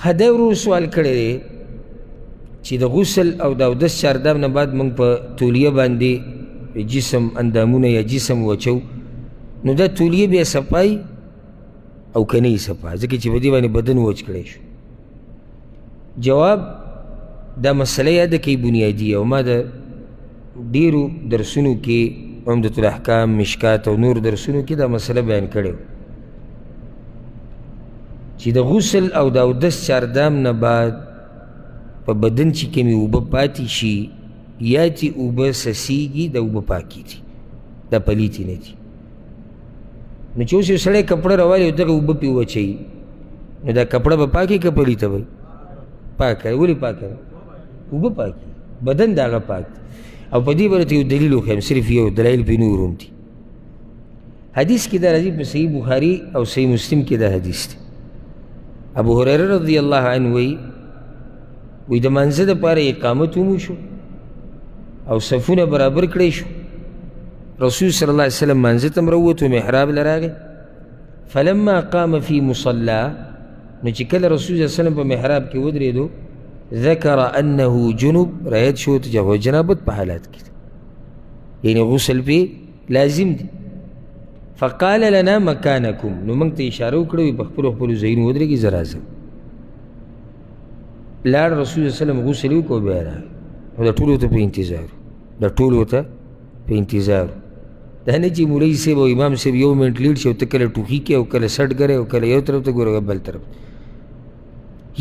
خدای ورو سوال کړی دی چې د غسل او د اودس چاردام نه بعد موږ په تولیه باندې جسم اندامونه یا جسم وچو نو دا تولیه بیا صفای او که نه یې صفا ځکه چې په دې باندې بدن وچ کړی شو. جواب دا مسله یاده کوي بنیادي او ما د ډیرو درسونو کې عمدة الاحکام مشکات او نور درسونو کې دا مسله بیان کړی چې د غسل او د اودس چاردام نه بعد په بدن چې کومې اوبه پاتې شي یا چې اوبه سسیږي د اوبه پاکې دي دا پلیتې نه دي. نو چې اوس یو سړی کپړه راوالي او دغه اوبه پې وچوي نو دا کپړه به پاکې که پلیته وي؟ پاکه. ولې پاکه؟ اوبه پاکې بدن د هغه پاک دی. او په دې باندې یو دلیل وښیم صرف یو دلایل پې نور هم دي. حدیث کې دا راځي په صحیح بخاري او صحیح مسلم کې دا حدیث دی. ابو هریره رضی الله عنه وی د مانځه دپاره اقامت وموشو او صفونه برابر کړی شو. رسول صلی الله علیه وسلم مانځه ته م راووتو محراب له راغی. فلما قام فی مصلا نو چې کله رسول صلی الله علیه وسلم په محراب کې ودرېدو ذکر انه جنوب رایت شو ته جنابت په حالات کې یعنی غسل پې لازم دی. فقال لنا مکانکم نو موږ ته اشاره وکړه په خپلو خپلو ځایونو ودرېږي زه راځم. لاړ رسول صلی الله علیه وسلم غسل یې وکړو بیا راغی او د ټولو ته په انتظار د ټولو ته په انتظار دا نه چې مولوي صاحب او امام صاحب یو منټ لیډ شي او ته کله ټوخي کې او کله سټ ګرې او کله یو طرف ته ګوره بل طرف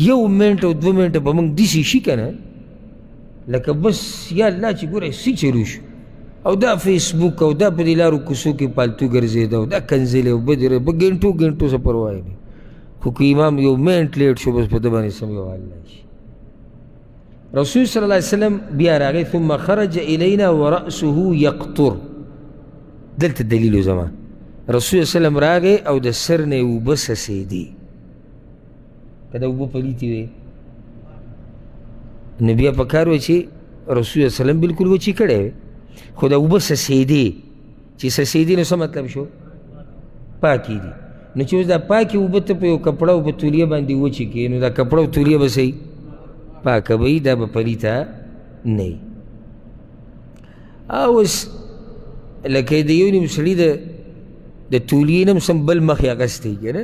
یو منټ او دوه منټه به موږ داسې شي که نه لکه بس یا الله چې ګوره څه چلو شو او دا فیسبوک او دا په دې لارو کوڅو کې پالتو ګرځېده او دا کنځلې او بدرې په ګنټو ګنټو څه پروا یې نه. خو که امام یو منټ لیټ شو بس په ده باندې سم یو حال شي. رسول صلی الله علیه وسلم بیا راغی ثم خرج الینا ورأسه یقطر. دلته دلیل زما رسول صلی الله علیه وسلم راغی او د سر نه یې اوبه څڅېدې که دا اوبه پلیتې وې نو بیا پکار وه چې رسول صلی الله علیه وسلم بلکل وچې کړی وې خو دا اوبه څڅېدې چې څڅېدې نو څه مطلب شو؟ پاکې دي. نو چې اوس دا پاکې اوبه ته په یو کپړه او په تولیه باندې وچې کړې نو دا کپړه او تولیه به صحیح پاکه به وي دا به پلیته نه وي. اوس لکه د یو نیم سړي د تولیې نه هم سم بل مخ یې اخیستی که نه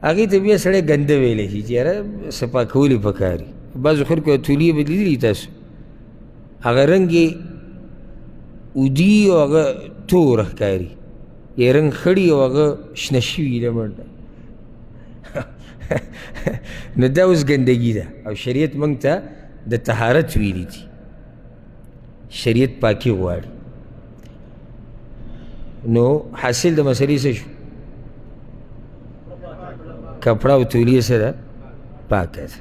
هغې ته بیا سړی ګنده ویلی شي چې یاره څه پاکول یې پکار وي. بعضو خلکو تولیې به لیدلي تاسو هغه رنګ یې اودي او هغه تور ښکاري یا رنګ خړي او هغه شنه شوي ده منډه نو دا اوس ګندګي ده او شریعت موږ ته د طهارت ویلي دي. شریعت پاکي غواړي. نو حاصل د مسلې څه شو؟ کپړه او تولیه سره پاکه ده.